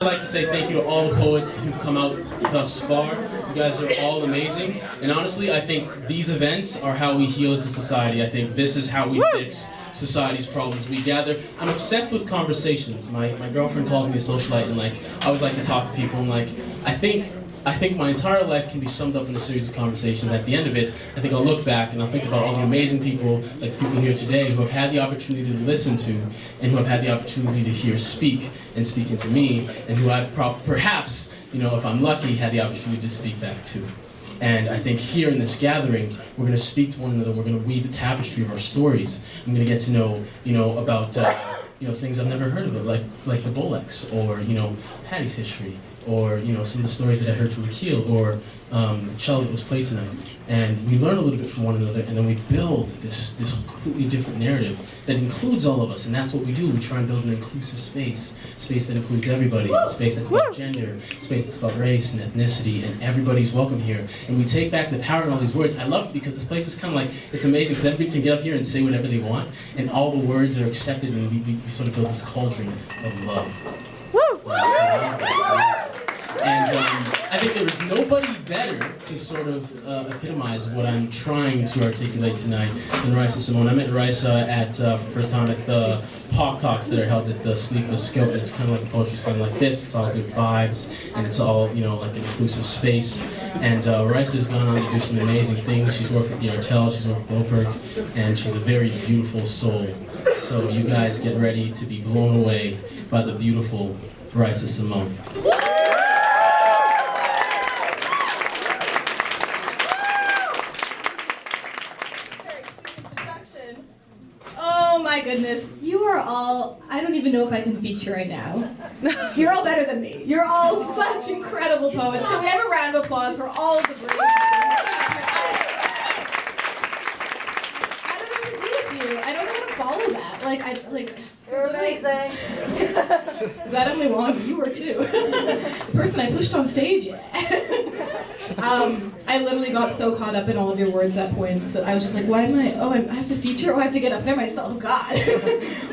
I'd like to say thank you to all the poets who've come out thus far. You guys are all amazing. And honestly, I think these events are how we heal as a society. I think this is how we fix society's problems. We gather. I'm obsessed with conversations. My girlfriend calls me a socialite, and I always like to talk to people. And I think my entire life can be summed up in a series of conversations. At the end of it, I think I'll look back and I'll think about all the amazing people, like the people here today, who have had the opportunity to listen to, and who have had the opportunity to hear speak and speak into me, and who I've perhaps, if I'm lucky, had the opportunity to speak back to. And I think here in this gathering, we're going to speak to one another. We're going to weave the tapestry of our stories. I'm going to get to know, about things I've never heard of, like the Bolex, or Patty's history, or some of the stories that I heard from Akil, or the cello that was played tonight. And we learn a little bit from one another, and then we build this completely different narrative that includes all of us. And that's what we do. We try and build an inclusive space that includes everybody, a space that's about gender, a space that's about race and ethnicity, and everybody's welcome here. And we take back the power in all these words. I love it because this place is kind of like, it's amazing because everybody can get up here and say whatever they want, and all the words are accepted, and we sort of build this cauldron of love. And I think there is nobody better to sort of epitomize what I'm trying to articulate tonight than Raissa Simone. I met Raissa for the first time at the Talk Talks that are held at the Sleepless Scope. It's kind of like a poetry slam like this. It's all good vibes, and it's all, like an inclusive space. And Raissa's gone on to do some amazing things. She's worked at the Artel, she's worked with Oprah, and she's a very beautiful soul. So you guys get ready to be blown away by the beautiful Raissa Simone. Oh my goodness, you are all, I don't even know if I can feature right now. You're all better than me. You're all such incredible poets. Can we have a round of applause for all of the brave people? I don't know what to do with you. I don't know how to follow that. You're amazing. Is that only one? You were too. The person I pushed on stage, yeah. I literally got so caught up in all of your words at points that I was just like, why am I, I have to feature, I have to get up there myself, God.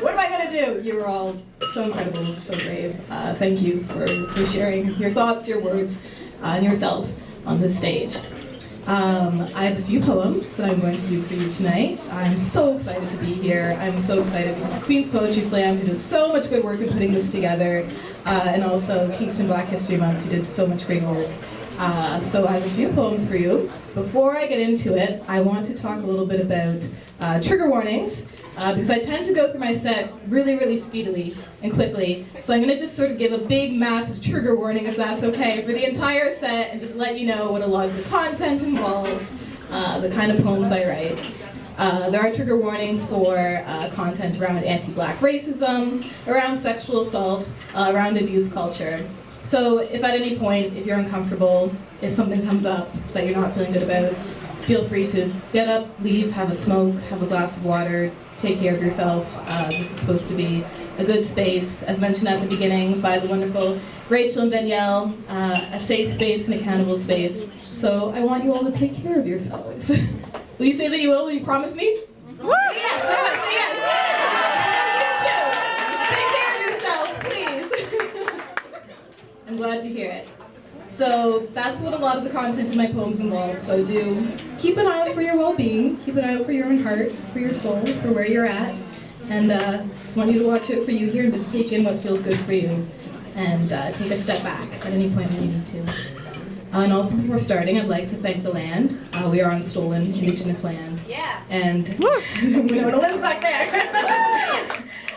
What am I gonna do? You were all so incredible, so brave. Thank you for sharing your thoughts, your words, and yourselves on this stage. I have a few poems that I'm going to do for you tonight. I'm so excited to be here. I'm so excited for the Queen's Poetry Slam, who does so much good work in putting this together, and also Kingston Black History Month, who did so much great work. So I have a few poems for you. Before I get into it, I want to talk a little bit about trigger warnings, because I tend to go through my set really, really speedily and quickly. So I'm going to just sort of give a big, massive trigger warning, if that's okay, for the entire set, and just let you know what a lot of the content involves, the kind of poems I write. There are trigger warnings for content around anti-Black racism, around sexual assault, around abuse culture. So if at any point, if you're uncomfortable, if something comes up that you're not feeling good about, feel free to get up, leave, have a smoke, have a glass of water, take care of yourself. This is supposed to be a good space, as mentioned at the beginning by the wonderful Rachel and Danielle, a safe space, an accountable space. So I want you all to take care of yourselves. Will you say that you will? Will you promise me? Say yes, everyone, say yes. Take care of yourselves, please. I'm glad to hear it. So that's what a lot of the content in my poems involve. So do keep an eye out for your well-being, keep an eye out for your own heart, for your soul, for where you're at. And just want you to watch out for you here and just take in what feels good for you. And take a step back at any point when you need to. And also before starting, I'd like to thank the land. We are on stolen Indigenous land. Yeah. And we know what's back there.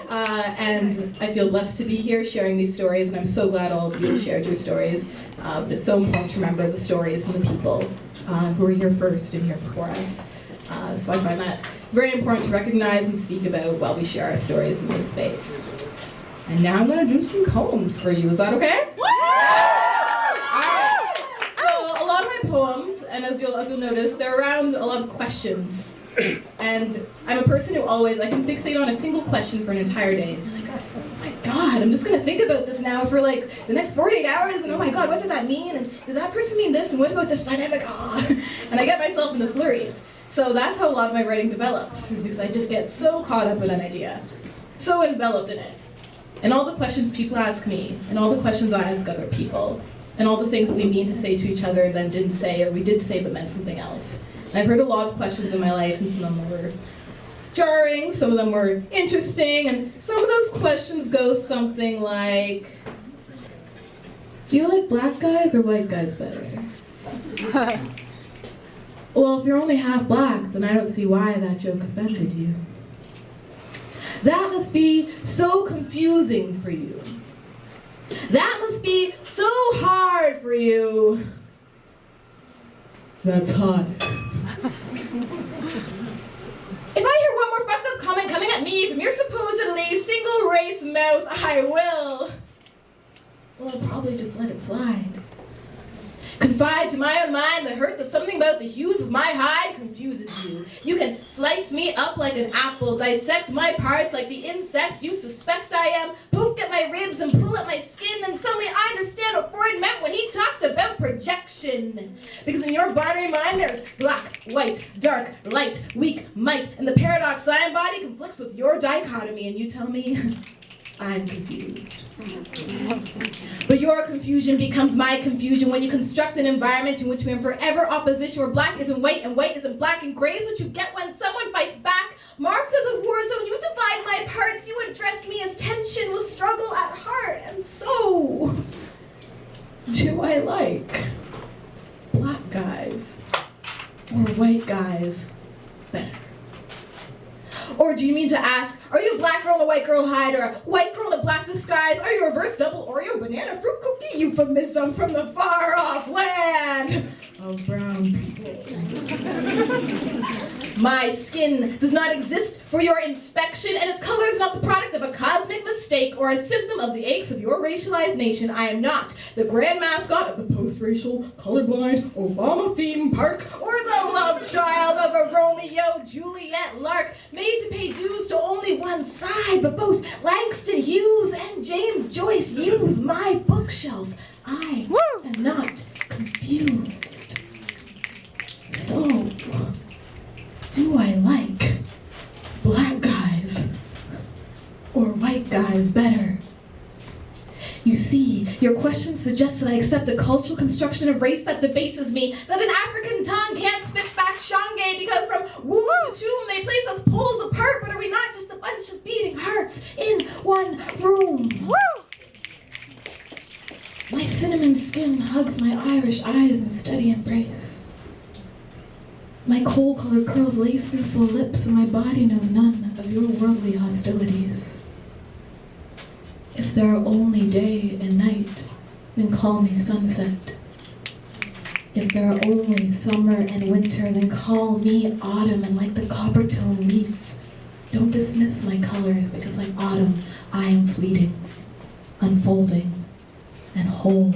And I feel blessed to be here sharing these stories, and I'm so glad all of you have shared your stories. But it's so important to remember the stories and the people who were here first and here before us. So I find that very important to recognize and speak about while we share our stories in this space. And now I'm going to do some poems for you. Is that okay? Alright. So a lot of my poems, and as you'll notice, they're around a lot of questions. And I'm a person who I can fixate on a single question for an entire day. And be like, oh my God, I'm just going to think about this now for like the next 48 hours, and oh my God, what did that mean? And did that person mean this? And what about this dynamic? Oh. And I get myself into flurries. So that's how a lot of my writing develops, is because I just get so caught up in an idea, so enveloped in it. and all the questions people ask me, and all the questions I ask other people, and all the things that we mean to say to each other and then didn't say, or we did say but meant something else. And I've heard a lot of questions in my life, and some of them were jarring, some of them were interesting, and some of those questions go something like, do you like black guys or white guys better? Well, if you're only half black, then I don't see why that joke offended you. That must be so confusing for you. That must be so hard for you. That's hot. If I hear one more fucked up comment coming at me from your supposedly single race mouth, I will. Well, I'll probably just let it slide. Confide to my own mind the hurt that something about the hues of my hide confuses you. You can slice me up like an apple, dissect my parts like the insect you suspect I am, poke at my ribs and pull at my skin, and suddenly I understand what Freud meant when he talked about projection. Because in your binary mind there's black, white, dark, light, weak, might, and the paradox I embody conflicts with your dichotomy, and you tell me I'm confused. But your confusion becomes my confusion when you construct an environment in which we are in forever opposition, where black isn't white and white isn't black, and gray is what you get when someone fights back. Marked as a war zone, you divide my parts, you address me as tension with struggle at heart, and so do I like black guys or white guys better? Or do you mean to ask, are you a black girl in a white girl hide, or a white girl in a black disguise? Are you a reverse double Oreo banana fruit cookie euphemism from the far off land of brown people? My skin does not exist for your inspection, and its color is not the product of a cosmic mistake or a symptom of the aches of your racialized nation. I am not the grand mascot of the post-racial, colorblind, Obama theme park, or the love child of a Romeo Juliet lark, made to pay dues to only one side, but both Langston Hughes and James Joyce use my bookshelf. I am not confused. So, do I like black guys or white guys better? You see, your question suggests that I accept a cultural construction of race that debases me, that an African tongue can't spit back Shanghae because from womb to tomb they place us poles apart, but are we not just a bunch of beating hearts in one room? My cinnamon skin hugs my Irish eyes in steady embrace. My coal-colored curls lace through full lips, and my body knows none of your worldly hostilities. If there are only day and night, then call me sunset. If there are only summer and winter, then call me autumn, and like the copper-toned leaf, don't dismiss my colors, because like autumn, I am fleeting, unfolding, and whole.